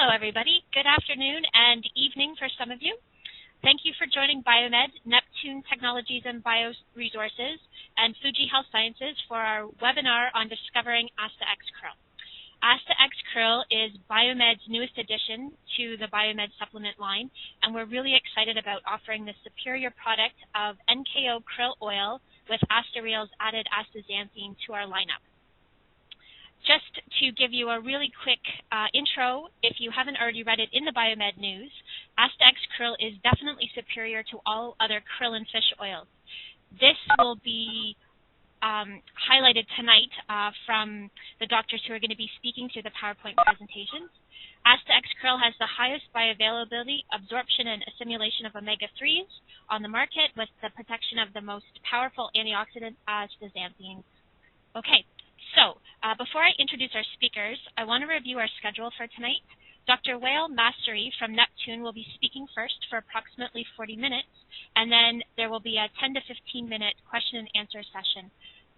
Hello, everybody. Good afternoon and evening for some of you. Thank you for joining Biomed, Neptune Technologies and Bioresources, and Fuji Health Sciences for our webinar on discovering Asta-X-Krill. Asta-X-Krill is Biomed's newest addition to the Biomed supplement line, and we're really excited about offering the superior product of NKO krill oil with Astareel's added astaxanthin to our lineup. Just to give you a really quick intro, if you haven't already read it in the Biomed news, Asta-X-Krill is definitely superior to all other krill and fish oils. This will be highlighted tonight from the doctors who are going to be speaking to the PowerPoint presentations. Asta-X-Krill has the highest bioavailability, absorption, and assimilation of omega-3s on the market with the protection of the most powerful antioxidant, astaxanthin. Okay. So, before I introduce our speakers, I want to review our schedule for tonight. Dr. Wael Massrieh from Neptune will be speaking first for approximately 40 minutes, and then there will be a 10 to 15-minute question and answer session.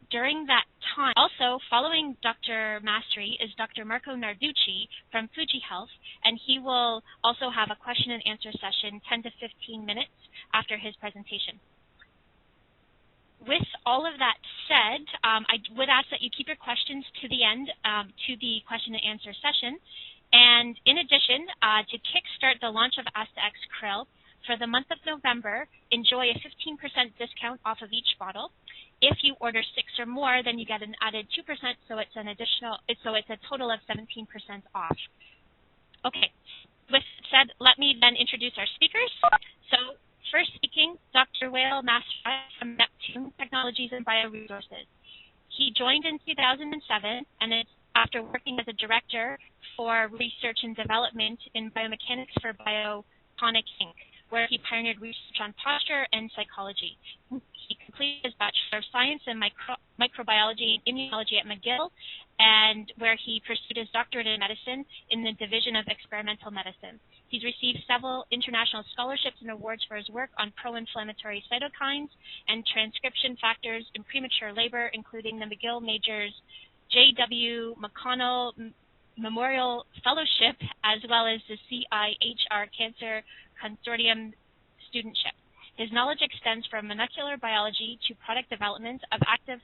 During that time, also following Dr. Massrieh is Dr. Marco Narducci from Fuji Health, and he will also have a question and answer session 10 to 15 minutes after his presentation. With all of that said, I would ask that you keep your questions to the end, to the question and answer session. And in addition, to kickstart the launch of Asta-X-Krill, for the month of November, enjoy a 15% discount off of each bottle. If you order 6 or more, then you get an added 2%, so it's an additional, so it's a total of 17% off. Okay, with that said, let me then introduce our speakers. So, first speaking, Dr. Wael Massrieh from Neptune Technologies and Bioresources. He joined in 2007, and it's after working as a director for research and development in biomechanics for Biotonic Inc., where he pioneered research on posture and psychology. He completed his Bachelor of Science in Microbiology and Immunology at McGill, and where he pursued his doctorate in medicine in the Division of Experimental Medicine. He's received several international scholarships and awards for his work on pro-inflammatory cytokines and transcription factors in premature labor, including the McGill Majors J.W. McConnell Memorial Fellowship, as well as the CIHR Cancer Consortium Studentship. His knowledge extends from molecular biology to product development of active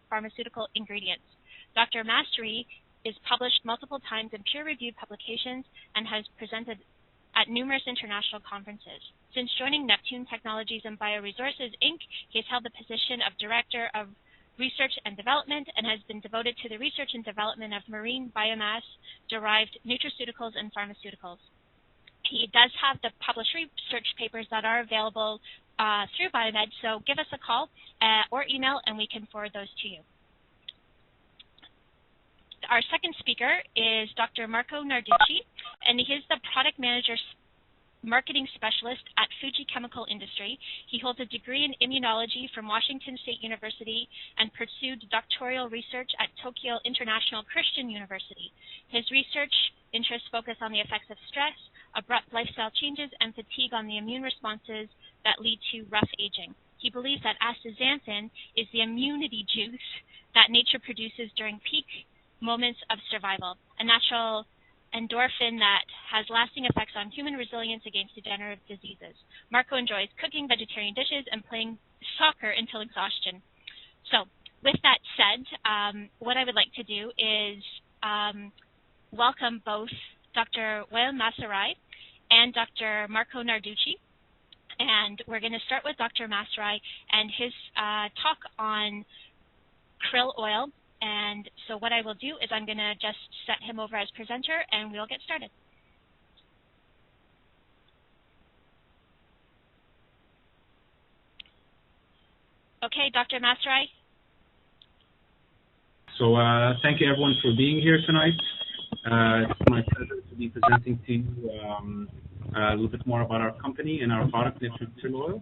pharmaceutical ingredients. Dr. Massrieh is published multiple times in peer-reviewed publications and has presented at numerous international conferences. Since joining Neptune Technologies and Bioresources, Inc., he has held the position of Director of Research and Development and has been devoted to the research and development of marine biomass-derived nutraceuticals and pharmaceuticals. He does have the published research papers that are available through Biomed, so give us a call or email and we can forward those to you. Our second speaker is Dr. Marco Narducci, and he is the Product Manager Marketing Specialist at Fuji Chemical Industry. He holds a degree in immunology from Washington State University and pursued doctoral research at Tokyo International Christian University. His research interests focus on the effects of stress, abrupt lifestyle changes, and fatigue on the immune responses that lead to rough aging. He believes that astaxanthin is the immunity juice that nature produces during peak moments of survival, a natural endorphin that has lasting effects on human resilience against degenerative diseases. Marco enjoys cooking vegetarian dishes and playing soccer until exhaustion. So, with that said, what I would like to do is welcome both Dr. Wael Massrieh and Dr. Marco Narducci. And we're going to start with Dr. Massrieh and his talk on krill oil. And so what I will do is I'm going to just set him over as presenter and we'll get started. Okay, Dr. Massrieh. So thank you everyone for being here tonight. It's my pleasure to be presenting to you a little bit more about our company and our product, Neptune krill oil,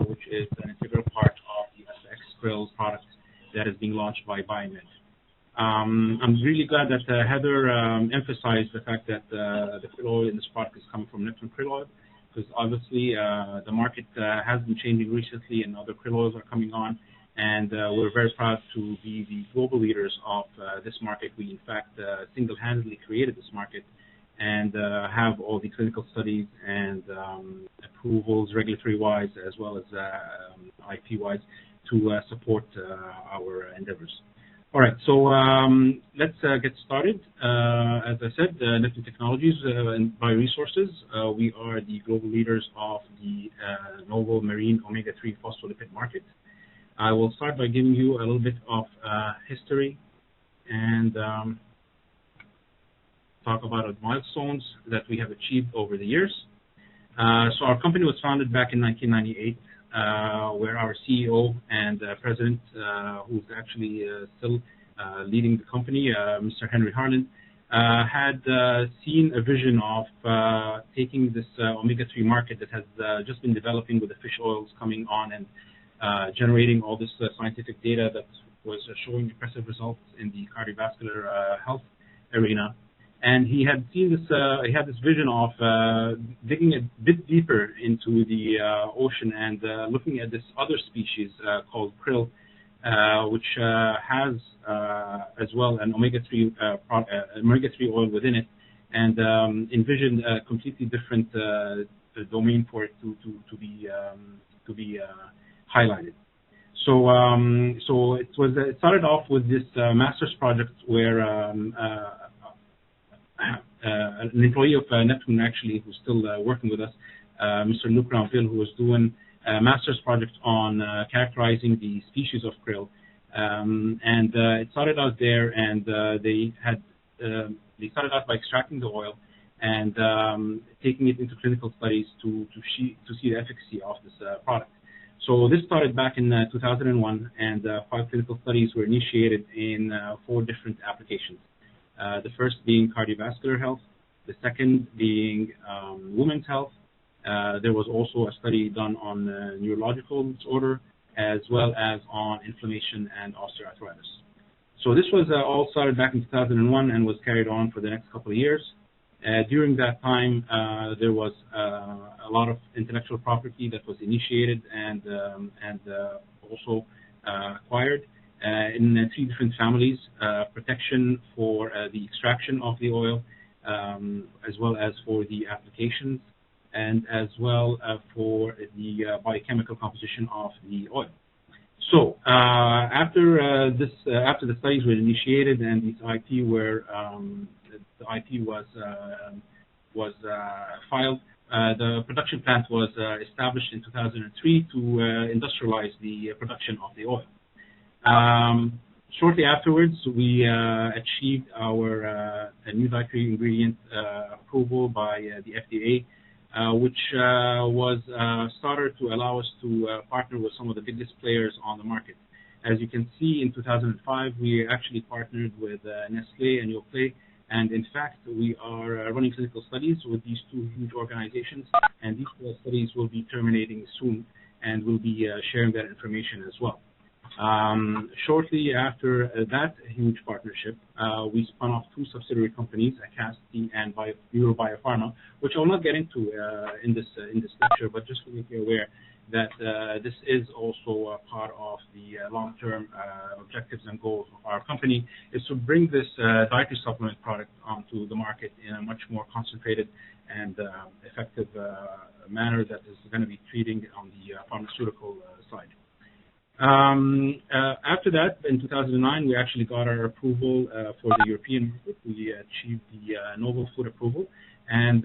which is an integral part of the Asta-X-Krill product that is being launched by Biomed. I'm really glad that Heather emphasized the fact that the krill oil in this product is coming from Neptune krill oil, because obviously the market has been changing recently and other krill oils are coming on, and we're very proud to be the global leaders of this market. We, in fact, single-handedly created this market and have all the clinical studies and approvals regulatory-wise as well as IP-wise to support our endeavors. All right, so let's get started. As I said, Neptune Technologies and Bioresources, we are the global leaders of the novel marine omega-3 phospholipid market. I will start by giving you a little bit of history and talk about the milestones that we have achieved over the years. So our company was founded back in 1998, where our CEO and president, who's actually still leading the company, Mr. Henry Harlan, had seen a vision of taking this omega-3 market that has just been developing with the fish oils coming on and generating all this scientific data that was showing impressive results in the cardiovascular health arena. And he had seen this, he had this vision of digging a bit deeper into the ocean and looking at this other species called krill, which has as well an omega-3 oil within it, and envisioned a completely different domain for it to be highlighted. So it started off with this master's project where an employee of Neptune, actually, who's still working with us, Mr. Luc Ranville, who was doing a master's project on characterizing the species of krill. And it started out there, and they started out by extracting the oil and taking it into clinical studies to see the efficacy of this product. So this started back in 2001, and 5 clinical studies were initiated in 4 different applications. The first being cardiovascular health, the second being women's health. There was also a study done on neurological disorder, as well as on inflammation and osteoarthritis. So this was all started back in 2001 and was carried on for the next couple of years. During that time, there was a lot of intellectual property that was initiated and also acquired in 3 different families: protection for the extraction of the oil, as well as for the applications, and as well for the biochemical composition of the oil. So after the studies were initiated and these IP were was filed, the production plant was established in 2003 to industrialize the production of the oil. Shortly afterwards, we achieved our new dietary ingredient approval by the FDA, which was started to allow us to partner with some of the biggest players on the market. As you can see, in 2005, we actually partnered with Nestlé and Yoplait, and in fact, we are running clinical studies with these 2 huge organizations, and these studies will be terminating soon, and we'll be sharing that information as well. Shortly after that huge partnership, we spun off 2 subsidiary companies, Acasti and Biopharma, which I will not get into in this lecture, but just to make you aware that this is also a part of the long-term objectives and goals of our company, is to bring this dietary supplement product onto the market in a much more concentrated and effective manner that is going to be treating on the pharmaceutical side. After that, in 2009, we actually got our approval for the European market. We achieved the novel food approval, and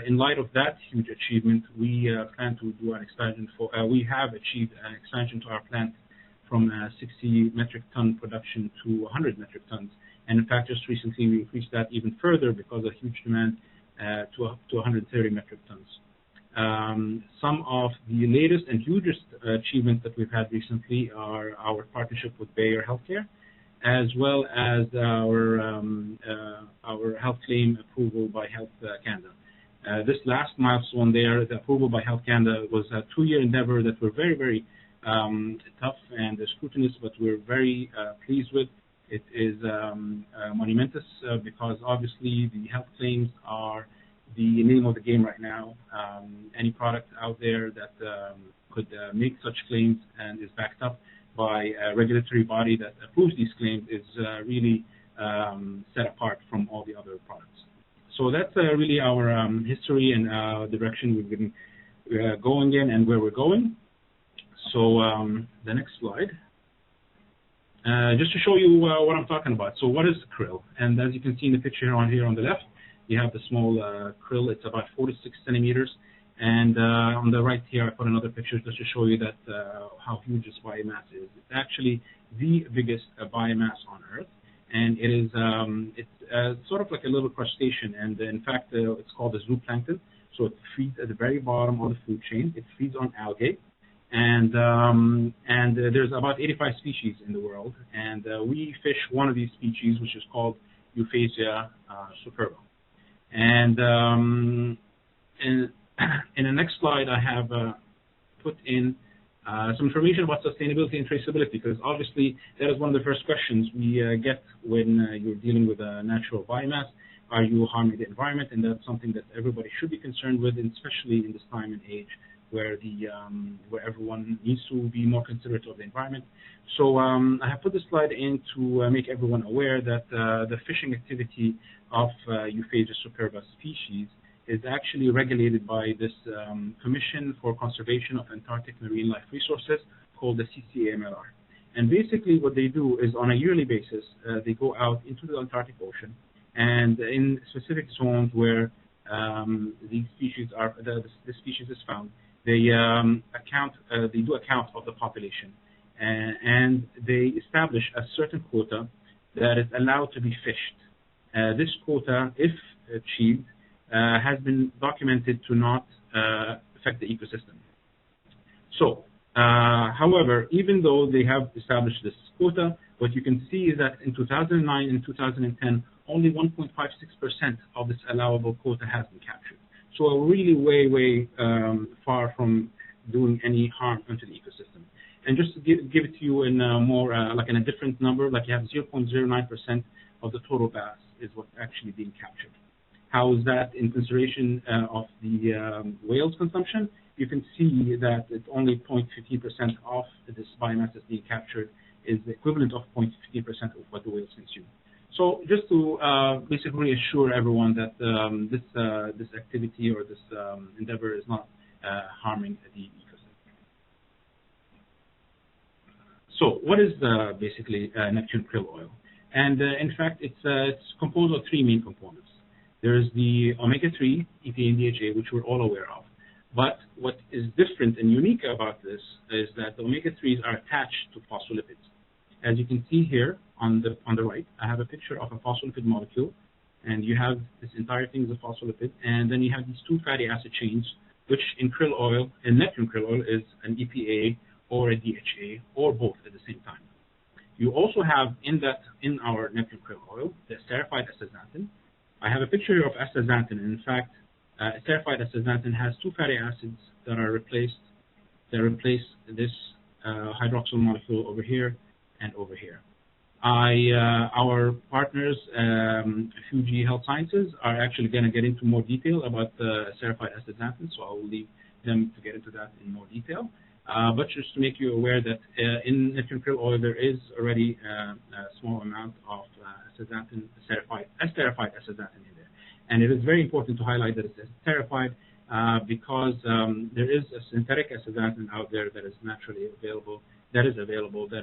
in light of that huge achievement, we plan to do an expansion we have achieved an expansion to our plant from 60 metric ton production to 100 metric tons. And in fact, just recently, we increased that even further because of huge demand to up to 130 metric tons. Some of the latest and hugest achievements that we've had recently are our partnership with Bayer Healthcare, as well as our health claim approval by Health Canada. This last milestone there, the approval by Health Canada, was a 2-year endeavor that we're very, very tough and scrutinous, but we're very pleased with. It is monumentous because obviously the health claims are the name of the game right now. Any product out there that could make such claims and is backed up by a regulatory body that approves these claims is really set apart from all the other products. So that's really our history and direction we've been going in and where we're going. So the next slide. Just to show you what I'm talking about. So what is krill? And as you can see in the picture here on the left, you have the small krill. It's about 4 to 6 centimeters. And on the right here, I put another picture just to show you that how huge this biomass is. It's actually the biggest biomass on Earth. And it is it's sort of like a little crustacean. And in fact, it's called a zooplankton. So it feeds at the very bottom of the food chain. It feeds on algae. And there's about 85 species in the world. And we fish one of these species, which is called Euphausia superba. And in the next slide, I have put in some information about sustainability and traceability, because obviously that is one of the first questions we get when you're dealing with a natural biomass. Are you harming the environment? And that's something that everybody should be concerned with, and especially in this time and age where where everyone needs to be more considerate of the environment. So I have put this slide in to make everyone aware that the fishing activity of Euphausia superba species is actually regulated by this Commission for Conservation of Antarctic Marine Life Resources called the CCAMLR. And basically what they do is on a yearly basis, they go out into the Antarctic Ocean, and in specific zones where these species are, the species is found, they they do a count of the population, and they establish a certain quota that is allowed to be fished. This quota, if achieved, has been documented to not affect the ecosystem. So, however, even though they have established this quota, what you can see is that in 2009 and 2010, only 1.56% of this allowable quota has been captured. So we're really way far from doing any harm into the ecosystem. And just to give it to you in more, like in a different number, like you have 0.09% of the total bass is what's actually being captured. How is that in consideration of the whale's consumption? You can see that it's only 0.15% of this biomass that's being captured is the equivalent of 0.15% of what the whales consume. So just to basically assure everyone that this activity or this endeavor is not harming the ecosystem. So what is basically Neptune krill oil? And in fact, it's composed of 3 main components. There's the omega-3, EPA and DHA, which we're all aware of. But what is different and unique about this is that the omega-3s are attached to phospholipids. As you can see here on the right, I have a picture of a phospholipid molecule, and you have this entire thing is a phospholipid, and then you have these 2 fatty acid chains, which in krill oil, in Neptune krill oil, is an EPA or a DHA or both at the same time. You also have in our Neptune krill oil the esterified astaxanthin. I have a picture here of astaxanthin. In fact, esterified astaxanthin has 2 fatty acids that are replaced. They replace this hydroxyl molecule over here and over here. Our partners, Fuji Health Sciences, are actually going to get into more detail about the esterified astaxanthin, so I will leave them to get into that in more detail. But just to make you aware that in Neptune krill oil there is already a small amount of astaxanthin, esterified astaxanthin in there. And it is very important to highlight that it's esterified because there is a synthetic astaxanthin out there that is naturally available, that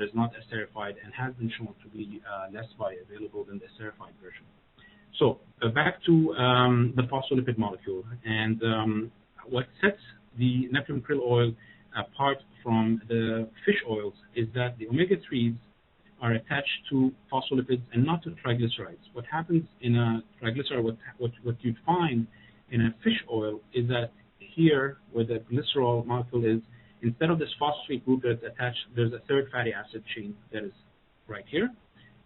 is not esterified and has been shown to be less bioavailable than the esterified version. So back to the phospholipid molecule, and what sets the Neptune krill oil apart from the fish oils is that the omega-3s are attached to phospholipids and not to triglycerides. What happens in a triglyceride, what you'd find in a fish oil is that here, where the glycerol molecule is, instead of this phosphate group that's attached, there's a 3rd fatty acid chain that is right here,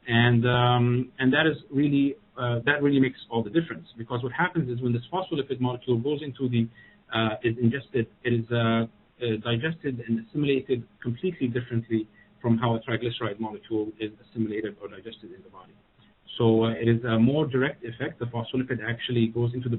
and that is really that really makes all the difference, because what happens is when this phospholipid molecule goes into the is ingested, it is digested and assimilated completely differently from how a triglyceride molecule is assimilated or digested in the body. So it is a more direct effect. The phospholipid actually goes into the